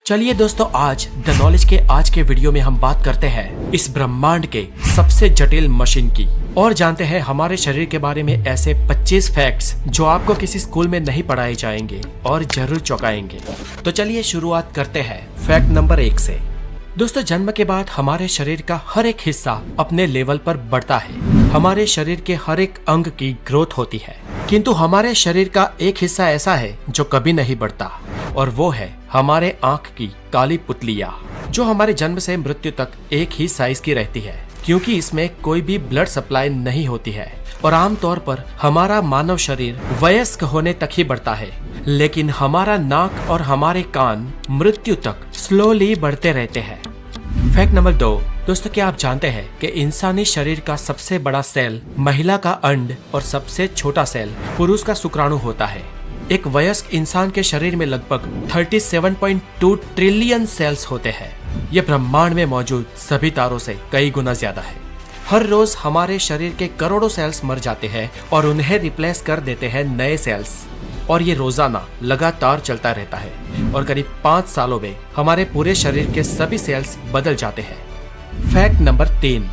चलिए दोस्तों, आज द नॉलेज के आज के वीडियो में हम बात करते हैं इस ब्रह्मांड के सबसे जटिल मशीन की और जानते हैं हमारे शरीर के बारे में ऐसे 25 फैक्ट्स जो आपको किसी स्कूल में नहीं पढ़ाए जाएंगे और जरूर चौंकाएंगे। तो चलिए शुरुआत करते हैं फैक्ट नंबर 1 से। दोस्तों, जन्म के बाद हमारे शरीर का हर एक हिस्सा अपने लेवल पर बढ़ता है। हमारे शरीर के हर एक अंग की ग्रोथ होती है, किंतु हमारे शरीर का एक हिस्सा ऐसा है जो कभी नहीं बढ़ता और वो है हमारे आंख की काली पुतलियाँ, जो हमारे जन्म से मृत्यु तक एक ही साइज की रहती है, क्योंकि इसमें कोई भी ब्लड सप्लाई नहीं होती है और आमतौर पर हमारा मानव शरीर वयस्क होने तक ही बढ़ता है, लेकिन हमारा नाक और हमारे कान मृत्यु तक स्लोली बढ़ते रहते हैं। Fact number 2। दोस्तों, क्या आप जानते हैं कि इंसानी शरीर का सबसे बड़ा सेल महिला का अंड और सबसे छोटा सेल पुरुष का शुक्राणु होता है। एक वयस्क इंसान के शरीर में लगभग 37.2 ट्रिलियन सेल्स होते हैं। ये ब्रह्मांड में मौजूद सभी तारों से कई गुना ज्यादा है। हर रोज हमारे शरीर के करोड़ों सेल्स मर जाते हैं और उन्हें रिप्लेस कर देते हैं नए सेल्स, और ये रोजाना लगातार चलता रहता है और करीब 5 सालों में हमारे पूरे शरीर के सभी सेल्स बदल जाते हैं। Fact number 3।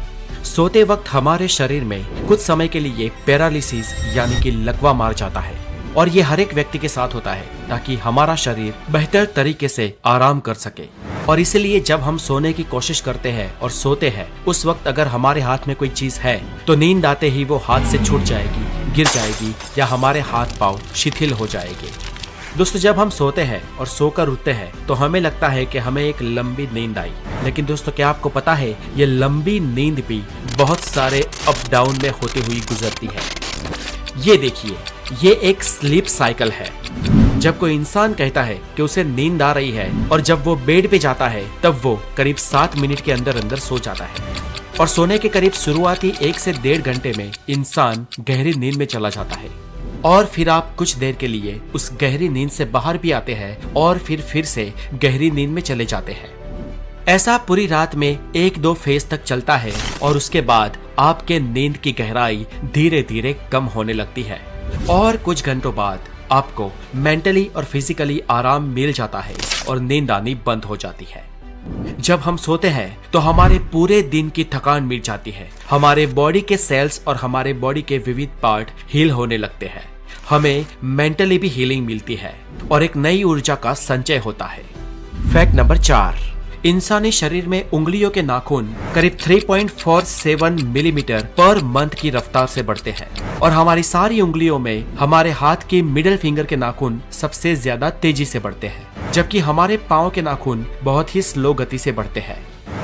सोते वक्त हमारे शरीर में कुछ समय के लिए पैरालिसिस यानी कि लकवा मार जाता है, और ये हर एक व्यक्ति के साथ होता है ताकि हमारा शरीर बेहतर तरीके से आराम कर सके। और इसीलिए जब हम सोने की कोशिश करते हैं और सोते हैं, उस वक्त अगर हमारे हाथ में कोई चीज है तो नींद आते ही वो हाथ से छूट जाएगी, गिर जाएगी या हमारे हाथ पांव शिथिल हो जाएंगे। दोस्तों, जब हम सोते हैं और सोकर उठते हैं तो हमें लगता है कि हमें एक लंबी नींद आई, लेकिन दोस्तों क्या आपको पता है ये लंबी नींद भी बहुत सारे अप डाउन में होती हुई गुजरती है। ये देखिए, ये एक स्लीप साइकिल है। जब कोई इंसान कहता है कि उसे नींद आ रही है और जब वो बेड पे जाता है तब वो करीब 7 मिनट के अंदर अंदर सो जाता है, और सोने के करीब शुरुआती 1 से 1.5 घंटे में इंसान गहरी नींद में चला जाता है, और फिर आप कुछ देर के लिए उस गहरी नींद से बाहर भी आते हैं और फिर से गहरी नींद में चले जाते हैं। ऐसा पूरी रात में 1-2 फेज तक चलता है और उसके बाद आपके नींद की गहराई धीरे धीरे कम होने लगती है और कुछ घंटों बाद आपको मेंटली और फिजिकली आराम मिल जाता है और नींद आनी बंद हो जाती है। जब हम सोते हैं तो हमारे पूरे दिन की थकान मिट जाती है, हमारे बॉडी के सेल्स और हमारे बॉडी के विविध पार्ट हील होने लगते हैं, हमें मेंटली भी हीलिंग मिलती है और एक नई ऊर्जा का संचय होता है। Fact number 4। इंसानी शरीर में उंगलियों के नाखून करीब 3.47 मिलीमीटर पर मंथ की रफ्तार से बढ़ते हैं, और हमारी सारी उंगलियों में हमारे हाथ की मिडिल फिंगर के नाखून सबसे ज्यादा तेजी से बढ़ते हैं, जबकि हमारे पाँव के नाखून बहुत ही स्लो गति से बढ़ते हैं।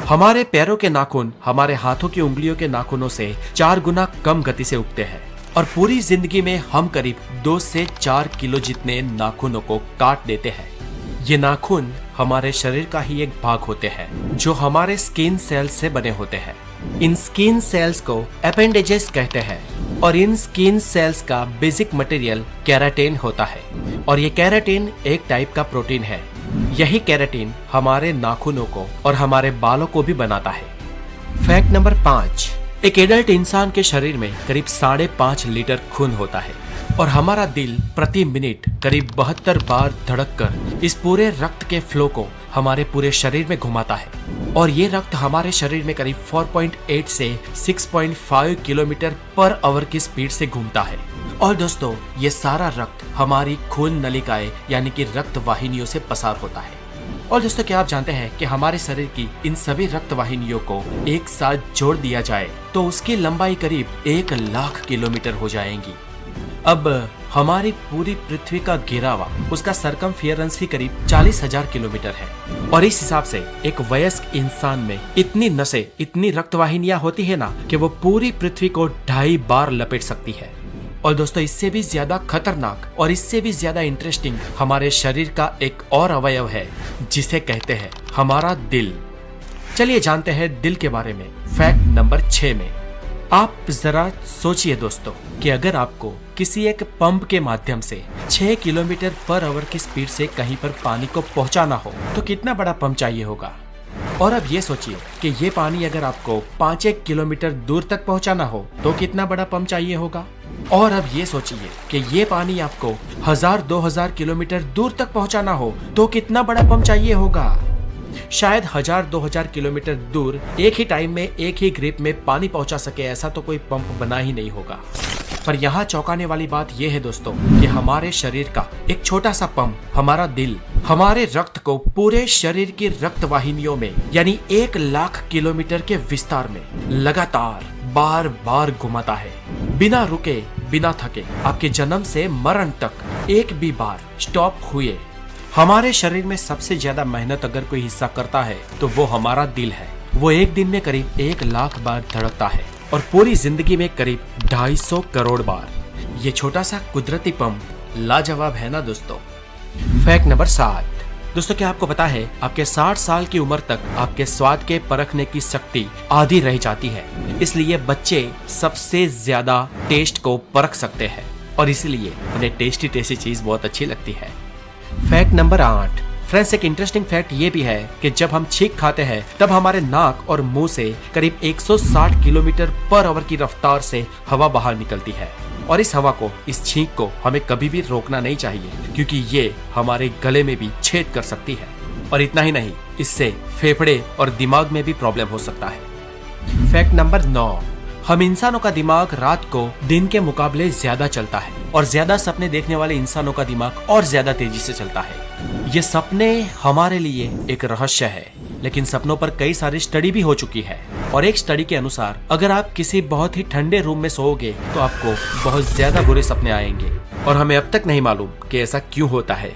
हमारे पैरों के नाखून हमारे हाथों की उंगलियों के नाखूनों से 4 गुना कम गति से उगते हैं, और पूरी जिंदगी में हम करीब 2 से 4 किलो जितने नाखूनों को काट देते हैं। ये नाखून हमारे शरीर का ही एक भाग होते हैं जो हमारे स्किन सेल्स से बने होते हैं। इन स्किन सेल्स को एपेंडेजेस कहते हैं, और इन स्किन सेल्स का बेसिक मटेरियल केराटिन होता है, और ये केराटिन एक टाइप का प्रोटीन है। यही केराटिन हमारे नाखूनों को और हमारे बालों को भी बनाता है। Fact number 5। एक एडल्ट इंसान के शरीर में करीब 5.5 लीटर खून होता है, और हमारा दिल प्रति मिनट करीब 72 बार धड़ककर इस पूरे रक्त के फ्लो को हमारे पूरे शरीर में घुमाता है, और ये रक्त हमारे शरीर में करीब 4.8 से 6.5 किलोमीटर पर आवर की स्पीड से घूमता है। और दोस्तों, ये सारा रक्त हमारी खून नलिकाएं यानी कि रक्त वाहिनियों से पसार होता है। और दोस्तों, क्या आप जानते हैं कि हमारे शरीर की इन सभी रक्त वाहिनियों को एक साथ जोड़ दिया जाए तो उसकी लंबाई करीब 1 लाख किलोमीटर हो जाएगी। अब हमारी पूरी पृथ्वी का घेरावा, उसका सरकमफियरेंस ही करीब 40,000 किलोमीटर है, और इस हिसाब से एक वयस्क इंसान में इतनी नसें, इतनी रक्तवाहिनियां होती है ना कि वो पूरी पृथ्वी को 2.5 बार लपेट सकती है। और दोस्तों, इससे भी ज्यादा खतरनाक और इससे भी ज्यादा इंटरेस्टिंग हमारे शरीर का एक और अवयव है जिसे कहते हैं हमारा दिल। चलिए जानते हैं दिल के बारे में फैक्ट नंबर 6 में। आप जरा सोचिए दोस्तों कि अगर आपको किसी एक पंप के माध्यम से 6 किलोमीटर पर आवर की स्पीड से कहीं पर पानी को पहुंचाना हो तो कितना बड़ा पंप चाहिए होगा। और अब ये सोचिए कि ये पानी अगर आपको 5-1 किलोमीटर दूर तक पहुंचाना हो तो कितना बड़ा पंप चाहिए होगा। और अब ये सोचिए कि ये पानी आपको 1000-2000 किलोमीटर दूर तक पहुंचाना हो तो कितना बड़ा पंप चाहिए होगा। शायद 1000-2000 किलोमीटर दूर एक ही टाइम में एक ही ग्रिप में पानी पहुंचा सके ऐसा तो कोई पंप बना ही नहीं होगा। पर यहाँ चौंकाने वाली बात यह है दोस्तों कि हमारे शरीर का एक छोटा सा पंप, हमारा दिल, हमारे रक्त को पूरे शरीर की रक्त वाहिनियों में यानी 1 लाख किलोमीटर के विस्तार में लगातार बार बार घुमाता है, बिना रुके बिना थके। आपके जन्म से मरण तक एक भी बार स्टॉप हुए। हमारे शरीर में सबसे ज्यादा मेहनत अगर कोई हिस्सा करता है तो वो हमारा दिल है। वो एक दिन में करीब 1 लाख बार धड़कता है और पूरी जिंदगी में करीब 250 करोड़ बार। ये छोटा सा कुदरती पंप लाजवाब है ना दोस्तों। Fact number 7। दोस्तों क्या आपको पता है आपके 60 साल की उम्र तक आपके स्वाद के परखने की शक्ति आधी रह जाती है, इसलिए बच्चे सबसे ज्यादा टेस्ट को परख सकते हैं और इसीलिए उन्हें टेस्टी टेस्टी चीज बहुत अच्छी लगती है। Fact number 8। फ्रेंड्स एक इंटरेस्टिंग फैक्ट ये भी है कि जब हम छींक खाते हैं तब हमारे नाक और मुंह से करीब 160 किलोमीटर पर आवर की रफ्तार से हवा बाहर निकलती है और इस हवा को, इस छींक को हमें कभी भी रोकना नहीं चाहिए क्योंकि ये हमारे गले में भी छेद कर सकती है। और इतना ही नहीं, इससे फेफड़े और दिमाग में भी प्रॉब्लम हो सकता है। Fact number 9। हम इंसानों का दिमाग रात को दिन के मुकाबले ज्यादा चलता है और ज्यादा सपने देखने वाले इंसानों का दिमाग और ज्यादा तेजी से चलता है। ये सपने हमारे लिए एक रहस्य है, लेकिन सपनों पर कई सारी स्टडी भी हो चुकी है और एक स्टडी के अनुसार अगर आप किसी बहुत ही ठंडे रूम में सोओगे तो आपको बहुत ज्यादा बुरे सपने आएंगे और हमें अब तक नहीं मालूम कि ऐसा क्यों होता है।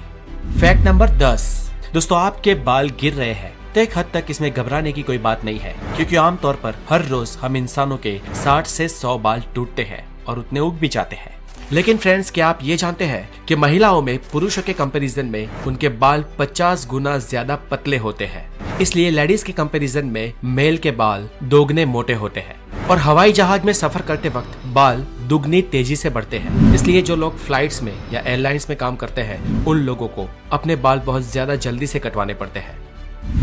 Fact number 10। दोस्तों आपके बाल गिर रहे हैं तो एक हद तक इसमें घबराने की कोई बात नहीं है क्योंकि आमतौर पर हर रोज हम इंसानों के 60 से 100 बाल टूटते हैं और उतने उग भी जाते हैं। लेकिन फ्रेंड्स क्या आप ये जानते हैं कि महिलाओं में पुरुषों के कंपैरिजन में उनके बाल 50 गुना ज्यादा पतले होते हैं, इसलिए लेडीज के कंपैरिजन में मेल के बाल दोगुने मोटे होते हैं और हवाई जहाज में सफर करते वक्त बाल दुगनी तेजी से बढ़ते हैं। इसलिए जो लोग फ्लाइट्स में या एयरलाइंस में काम करते हैं उन लोगों को अपने बाल बहुत ज्यादा जल्दी से कटवाने पड़ते हैं।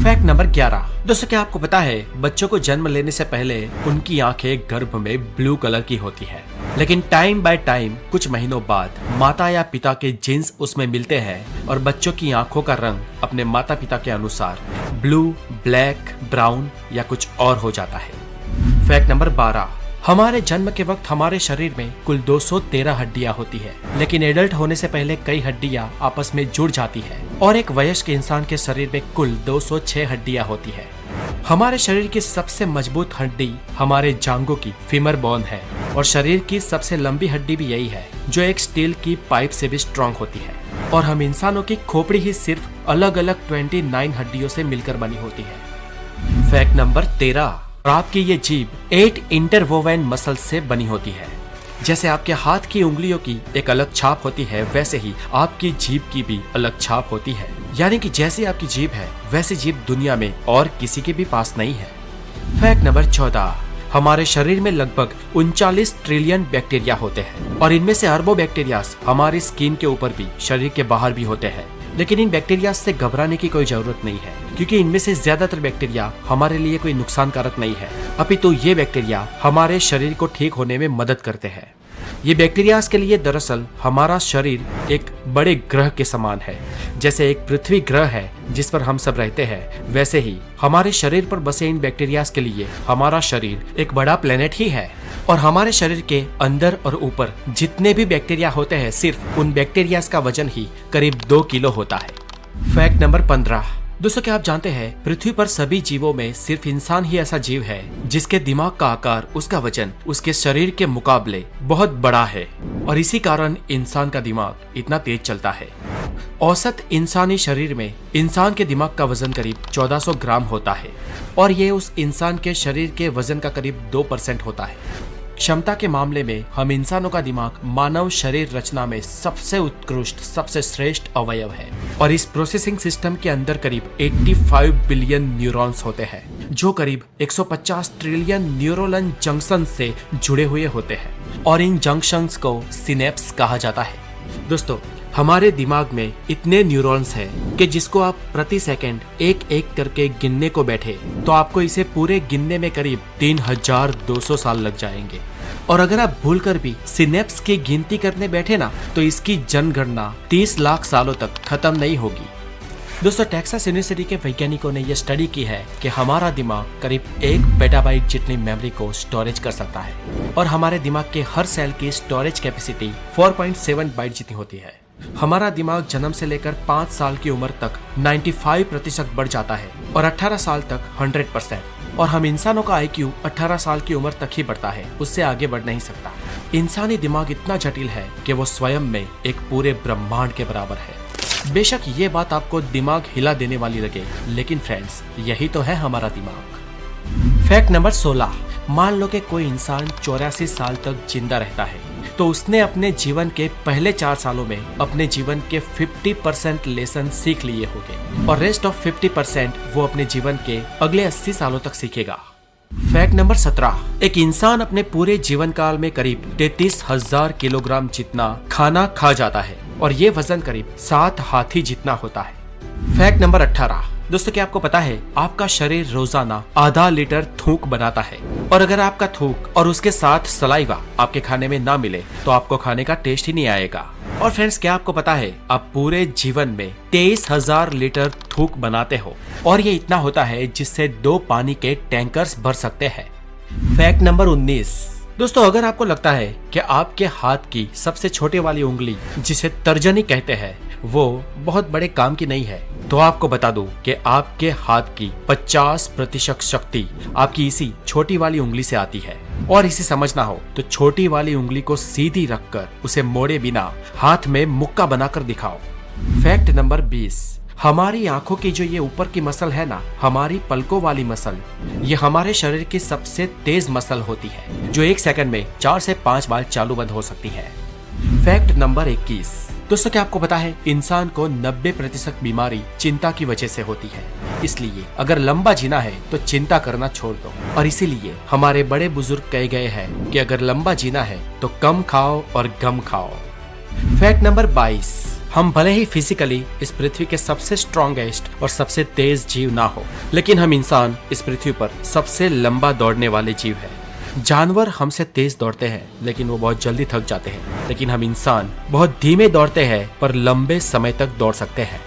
Fact number 11। दोस्तों क्या आपको पता है बच्चों को जन्म लेने से पहले उनकी आंखें गर्भ में ब्लू कलर की होती है, लेकिन टाइम बाय टाइम कुछ महीनों बाद माता या पिता के जीन्स उसमें मिलते हैं और बच्चों की आंखों का रंग अपने माता पिता के अनुसार ब्लू, ब्लैक, ब्राउन या कुछ और हो जाता है। Fact number 12। हमारे जन्म के वक्त हमारे शरीर में कुल 213 हड्डियां होती है, लेकिन एडल्ट होने से पहले कई हड्डियां आपस में जुड़ जाती है और एक वयस्क इंसान के शरीर में कुल 206 हड्डियां होती है। हमारे शरीर की सबसे मजबूत हड्डी हमारे जांघों की फीमर बोन है और शरीर की सबसे लंबी हड्डी भी यही है जो एक स्टील की पाइप से भी स्ट्रॉन्ग होती है। और हम इंसानों की खोपड़ी ही सिर्फ अलग अलग 29 हड्डियों से मिलकर बनी होती है। Fact number 13। आपकी ये जीभ 8 इंटरवोवेन मसल से बनी होती है। जैसे आपके हाथ की उंगलियों की एक अलग छाप होती है वैसे ही आपकी जीभ की भी अलग छाप होती है, यानी कि जैसी आपकी जीभ है वैसी जीभ दुनिया में और किसी के भी पास नहीं है। Fact number 14। हमारे शरीर में लगभग 39 ट्रिलियन बैक्टीरिया होते हैं और इनमें से अरबों बैक्टीरिया हमारी स्किन के ऊपर भी, शरीर के बाहर भी होते हैं। लेकिन इन बैक्टीरिया से घबराने की कोई जरूरत नहीं है क्योंकि इनमें से ज्यादातर बैक्टीरिया हमारे लिए कोई नुकसानकारक नहीं है, अपितु ये बैक्टीरिया हमारे शरीर को ठीक होने में मदद करते हैं। ये बैक्टीरिया के लिए दरअसल हमारा शरीर एक बड़े ग्रह के समान है। जैसे एक पृथ्वी ग्रह है जिस पर हम सब रहते हैं, वैसे ही हमारे शरीर पर बसे इन बैक्टीरिया के लिए हमारा शरीर एक बड़ा प्लेनेट ही है। और हमारे शरीर के अंदर और ऊपर जितने भी बैक्टीरिया होते हैं, सिर्फ उन बैक्टीरिया का वजन ही करीब 2 किलो होता है। Fact number 15। दोस्तों क्या आप जानते हैं पृथ्वी पर सभी जीवों में सिर्फ इंसान ही ऐसा जीव है जिसके दिमाग का आकार, उसका वजन उसके शरीर के मुकाबले बहुत बड़ा है और इसी कारण इंसान का दिमाग इतना तेज चलता है। औसत इंसानी शरीर में इंसान के दिमाग का वजन करीब 1400 ग्राम होता है और ये उस इंसान के शरीर के वजन का करीब 2% होता है। क्षमता के मामले में हम इंसानों का दिमाग मानव शरीर रचना में सबसे उत्कृष्ट, सबसे श्रेष्ठ अवयव है और इस प्रोसेसिंग सिस्टम के अंदर करीब 85 बिलियन न्यूरॉन्स होते हैं जो करीब 150 ट्रिलियन न्यूरोनल जंक्शन से जुड़े हुए होते हैं और इन जंक्शंस को सिनेप्स कहा जाता है। दोस्तों हमारे दिमाग में इतने न्यूरॉन्स हैं कि जिसको आप प्रति सेकंड एक एक करके गिनने को बैठे तो आपको इसे पूरे गिनने में करीब 3200 साल लग जाएंगे। और अगर आप भूलकर भी सिनेप्स की गिनती करने बैठे ना तो इसकी जनगणना 30 लाख सालों तक खत्म नहीं होगी। दोस्तों, टेक्सास यूनिवर्सिटी के वैज्ञानिकों ने यह स्टडी की है कि हमारा दिमाग करीब 1 पेटाबाइट जितनी मेमोरी को स्टोरेज कर सकता है और हमारे दिमाग के हर सेल की स्टोरेज कैपेसिटी 4.7 बाइट जितनी होती है। हमारा दिमाग जन्म से लेकर 5 साल की उम्र तक 95% बढ़ जाता है और 18 साल तक 100%। और हम इंसानों का IQ 18 साल की उम्र तक ही बढ़ता है, उससे आगे बढ़ नहीं सकता। इंसानी दिमाग इतना जटिल है कि वो स्वयं में एक पूरे ब्रह्मांड के बराबर है। बेशक ये बात आपको दिमाग हिला देने वाली लगे, लेकिन फ्रेंड्स यही तो है हमारा दिमाग। Fact number 16। मान लो कि कोई इंसान 84 साल तक जिंदा रहता है तो उसने अपने जीवन के पहले 4 सालों में अपने जीवन के 50% लेसन सीख लिए होंगे और रेस्ट ऑफ 50% वो अपने जीवन के अगले 80 सालों तक सीखेगा। Fact number 17। एक इंसान अपने पूरे जीवन काल में करीब 33,000 किलोग्राम जितना खाना खा जाता है और ये वजन करीब 7 हाथी जितना होता है। Fact number 18। दोस्तों, क्या आपको पता है आपका शरीर रोजाना आधा लीटर थूक बनाता है और अगर आपका थूक और उसके साथ सलाइवा आपके खाने में ना मिले तो आपको खाने का टेस्ट ही नहीं आएगा। और फ्रेंड्स, क्या आपको पता है आप पूरे जीवन में 23,000 लीटर थूक बनाते हो और ये इतना होता है जिससे 2 पानी के टैंकर्स भर सकते हैं। Fact number 19। दोस्तों, अगर आपको लगता है कि आपके हाथ की सबसे छोटे वाली उंगली जिसे तर्जनी कहते हैं वो बहुत बड़े काम की नहीं है तो आपको बता दूं कि आपके हाथ की 50% शक्ति आपकी इसी छोटी वाली उंगली से आती है। और इसे समझना हो तो छोटी वाली उंगली को सीधी रखकर उसे मोड़े बिना हाथ में मुक्का बनाकर दिखाओ। Fact number 20। हमारी आंखों की जो ये ऊपर की मसल है ना, हमारी पलकों वाली मसल, ये हमारे शरीर की सबसे तेज मसल होती है जो 1 सेकंड में 4 से 5 बार चालू बंद हो सकती है। Fact number 21। दोस्तों, क्या आपको पता है इंसान को 90% बीमारी चिंता की वजह से होती है। इसलिए अगर लंबा जीना है तो चिंता करना छोड़ दो। और इसीलिए हमारे बड़े बुजुर्ग कह गए हैं कि अगर लंबा जीना है तो कम खाओ और गम खाओ। Fact number 22। हम भले ही फिजिकली इस पृथ्वी के सबसे स्ट्रॉन्गेस्ट और सबसे तेज जीव ना हो, लेकिन हम इंसान इस पृथ्वी पर सबसे लंबा दौड़ने वाले जीव है। जानवर हमसे तेज दौड़ते हैं लेकिन वो बहुत जल्दी थक जाते हैं, लेकिन हम इंसान बहुत धीमे दौड़ते हैं पर लंबे समय तक दौड़ सकते हैं।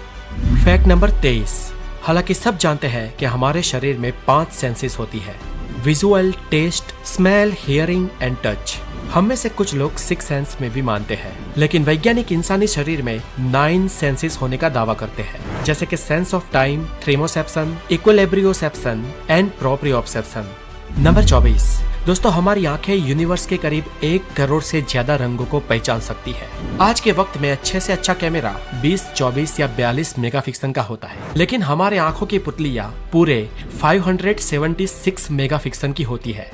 Fact number 23। हालांकि सब जानते हैं कि हमारे शरीर में 5 सेंसेस होती है: visual, taste, smell, hearing and touch. हम में से कुछ लोग 6 सेंस में भी मानते हैं, लेकिन वैज्ञानिक इंसानी शरीर में 9 सेंसेस होने का दावा करते हैं, जैसे कि sense of time, thermoception, equilibrioception and proprioception. Number 24। दोस्तों, हमारी आंखें यूनिवर्स के करीब 1 करोड़ से ज्यादा रंगों को पहचान सकती है। आज के वक्त में अच्छे से अच्छा कैमरा 20, 24 या 42 मेगापिक्सल का होता है, लेकिन हमारे आंखों की पुतलियां पूरे 576 मेगापिक्सल की होती है।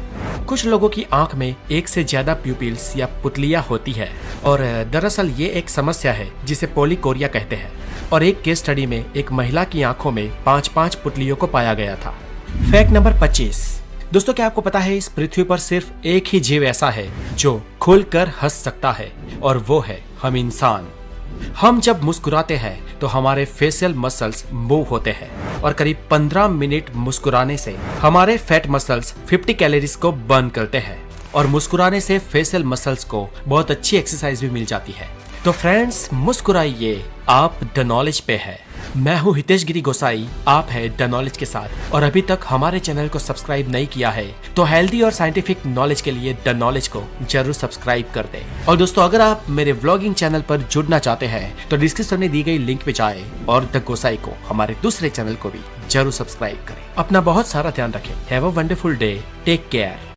कुछ लोगों की आंख में 1 से ज्यादा प्यूपिल्स या पुतलियां होती है और दरअसल ये एक समस्या है जिसे पॉलीकोरिया कहते हैं। और एक केस स्टडी में एक महिला की आंखों में 5-5 पुतलियों को पाया गया था। Fact number 25। दोस्तों, क्या आपको पता है इस पृथ्वी पर सिर्फ एक ही जीव ऐसा है जो खुलकर हंस सकता है और वो है हम इंसान। हम जब मुस्कुराते हैं तो हमारे फेशियल मसल्स मूव होते हैं और करीब 15 मिनट मुस्कुराने से हमारे फैट मसल्स 50 कैलोरीज को बर्न करते हैं और मुस्कुराने से फेशियल मसल्स को बहुत अच्छी एक्सरसाइज भी मिल जाती है। तो फ्रेंड्स, मुस्कुराइए, आप द नॉलेज पे है। मैं हूँ हितेश गिरी गोसाई, आप है द नॉलेज के साथ। और अभी तक हमारे चैनल को सब्सक्राइब नहीं किया है तो हेल्दी और साइंटिफिक नॉलेज के लिए द नॉलेज को जरूर सब्सक्राइब कर दें। और दोस्तों, अगर आप मेरे व्लॉगिंग चैनल पर जुड़ना चाहते हैं तो डिस्क्रिप्शन में दी गई लिंक पे जाएं और द गोसाई को, हमारे दूसरे चैनल को भी जरूर सब्सक्राइब करें। अपना बहुत सारा ध्यान रखें। Have a wonderful day, take care.